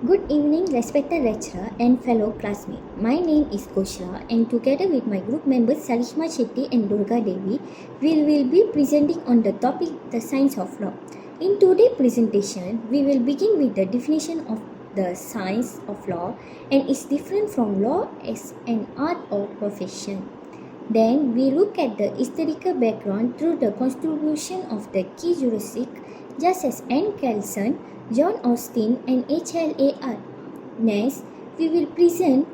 Good evening, respected lecturer and fellow classmates. My name is Koshla, and together with my group members Salishma Shetty and Durga Devi, we will be presenting on the topic the science of law. In today's presentation, we will begin with the definition of the science of law and its different from law as an art or profession. Then we look at the historical background through the contribution of the key jurists just as N. Kelson, John Austin, and HLAR. Next, we will present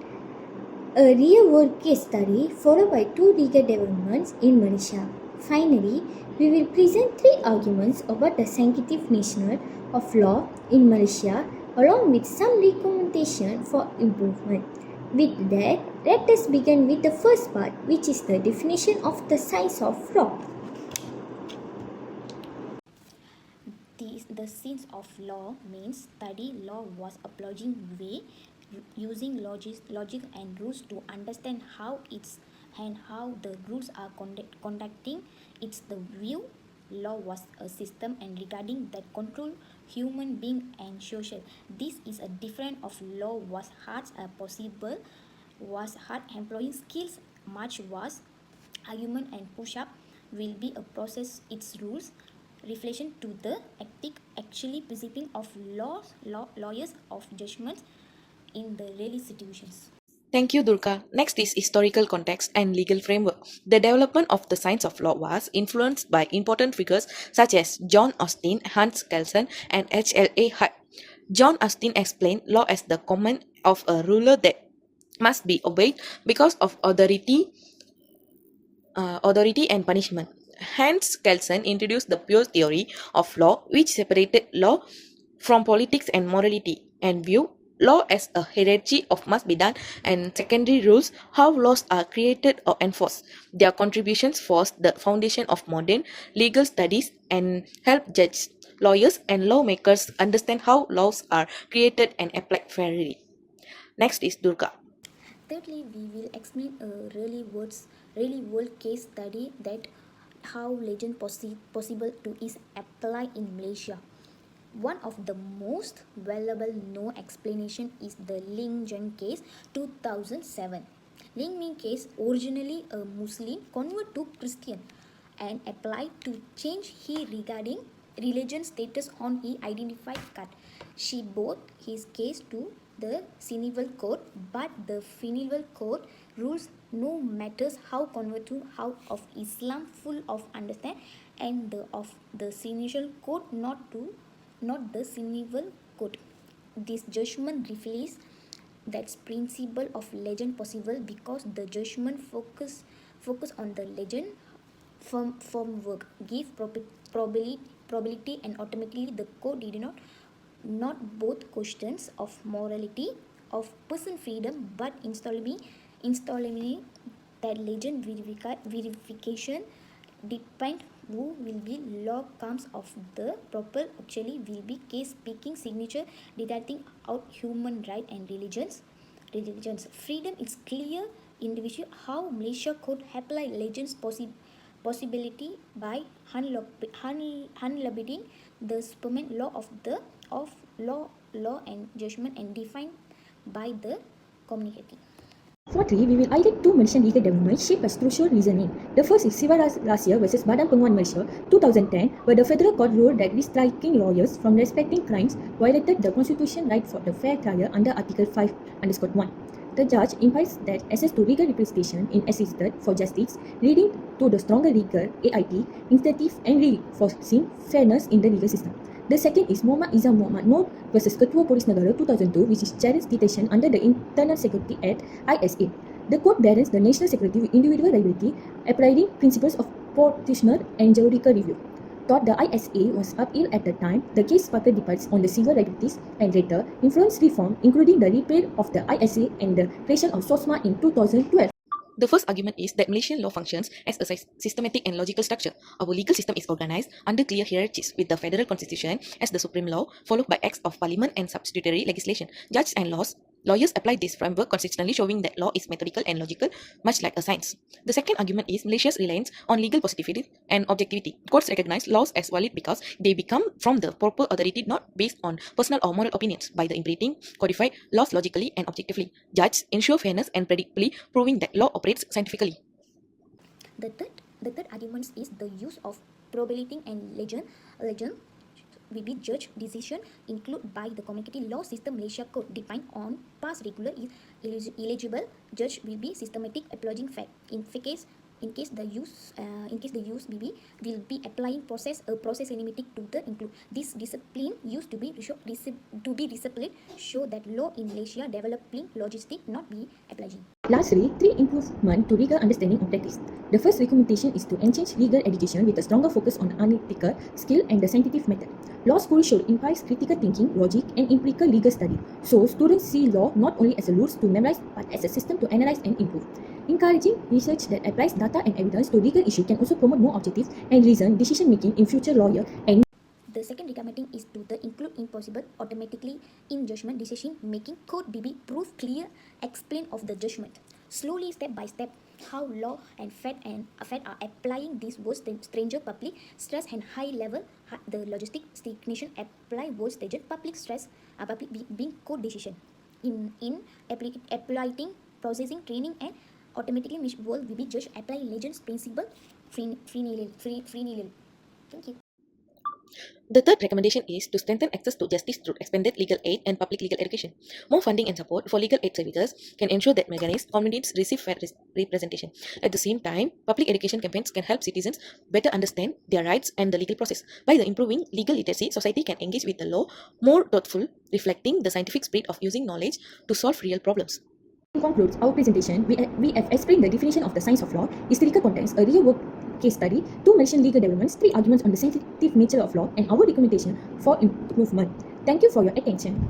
a real-world case study followed by two legal developments in Malaysia. Finally, we will present three arguments about the scientific nature of law in Malaysia along with some recommendation for improvement. With that, let us begin with the first part, which is the definition of the science of law. The science of law means study law was applying way using logic and rules to understand how the rules are conducting. It's the view law was a system and regarding that control human being and social. This is a different of law was hard possible was hard employing skills much was argument and push-up will be a process its rules reflection to the ethic actually principle of lawyers of judgments in the real situations. Thank you, Durga. Next is historical context and legal framework. The development of the science of law was influenced by important figures such as John Austin, Hans Kelsen, and HLA Hart. John Austin explained law as the command of a ruler that must be obeyed because of authority and punishment. Hans Kelsen introduced the pure theory of law, which separated law from politics and morality, and viewed law as a hierarchy of must be done and secondary rules, how laws are created or enforced. Their contributions forced the foundation of modern legal studies and helped judges, lawyers, and lawmakers understand how laws are created and applied fairly. Next is Durga. Thirdly, we will explain a really world case study that how legend possible to is apply in Malaysia. One of the most valuable known explanation is the Ling Jun case 2007. Ling Min case originally a Muslim convert to Christian and applied to change his regarding religion status on his identified card. She brought his case to the civil court, but the civil court rules no matters how converted out of Islam full of understand and the of the civil court not the civil court. This judgment reflects that principle of legend possible because the judgment focus on the legend from work give probability and automatically the court did not both questions of morality of person freedom but installing that legend verification depend who will be law comes of the proper actually will be case speaking signature detecting out human right and religions freedom is clear individual how Malaysia could apply legends possibility by unlimiting the superman law of law and judgment and defined by the community. Fourthly, we will highlight two Malaysian legal developments shaped by crucial reasoning. The first is Siva Rasia versus Badan Penguruan Malaysia 2010, where the federal court ruled that restriking lawyers from respecting crimes violated the constitution right for the fair trial under Article 5(1). The judge implies that access to legal representation is assisted for justice, leading to the stronger legal AIT incentive and reinforcing fairness in the legal system. The second is Muhammad Izam Muhammad Noor versus Ketua Polis Negara 2002, which is challenged detention under the Internal Security Act (ISA). The court balanced the national security with individual liability, applying principles of proportional and juridical review. Thought the ISA was upheld at the time, the case sparked debates on the civil liabilities and later influenced reform, including the repeal of the ISA and the creation of SOSMA in 2012. The first argument is that Malaysian law functions as a systematic and logical structure. Our legal system is organized under clear hierarchies, with the federal constitution as the supreme law, followed by acts of parliament and subsidiary legislation. Judges and Lawyers apply this framework consistently, showing that law is methodical and logical, much like a science. The second argument is Malaysia's reliance on legal positivity and objectivity. Courts recognize laws as valid because they become from the proper authority, not based on personal or moral opinions. By the implementing codified laws logically and objectively, judges ensure fairness and predictably, proving that law operates scientifically. The third argument is the use of probability and legend will be judge decision included by the community law system. Malaysia code define on past regular is eligible judge will be systematic applauding fact in case the use BB will be applying process limited to the include this discipline used to be disciplined show that law in Malaysia developing logistic not be applying. Lastly, 3 improvements to legal understanding of practice. The first recommendation is to enhance legal education with a stronger focus on analytical skill and the scientific method. Law schools should impart critical thinking, logic, and empirical legal study, so students see law not only as a rules to memorize but as a system to analyze and improve. Encouraging research that applies data and evidence to legal issues can also promote more objective and reasoned decision making in future lawyer and The second recommending is to the include impossible automatically in judgment decision making code BB prove clear explain of the judgment. Slowly step by step how law and Fed are applying these words stranger public stress and high level the logistic technician apply words stranger public stress public being code decision in applying processing training and automatically world will be judge apply legends principle free. Thank you. The third recommendation is to strengthen access to justice through expanded legal aid and public legal education. More funding and support for legal aid services can ensure that marginalized communities receive fair representation. At the same time, public education campaigns can help citizens better understand their rights and the legal process. By the improving legal literacy, society can engage with the law more thoughtful, reflecting the scientific spirit of using knowledge to solve real problems. concludes our presentation. We have explained the definition of the science of law, historical contents, a real-world case study, 2 Malaysian legal developments, 3 arguments on the sensitive nature of law, and our recommendation for improvement. Thank you for your attention.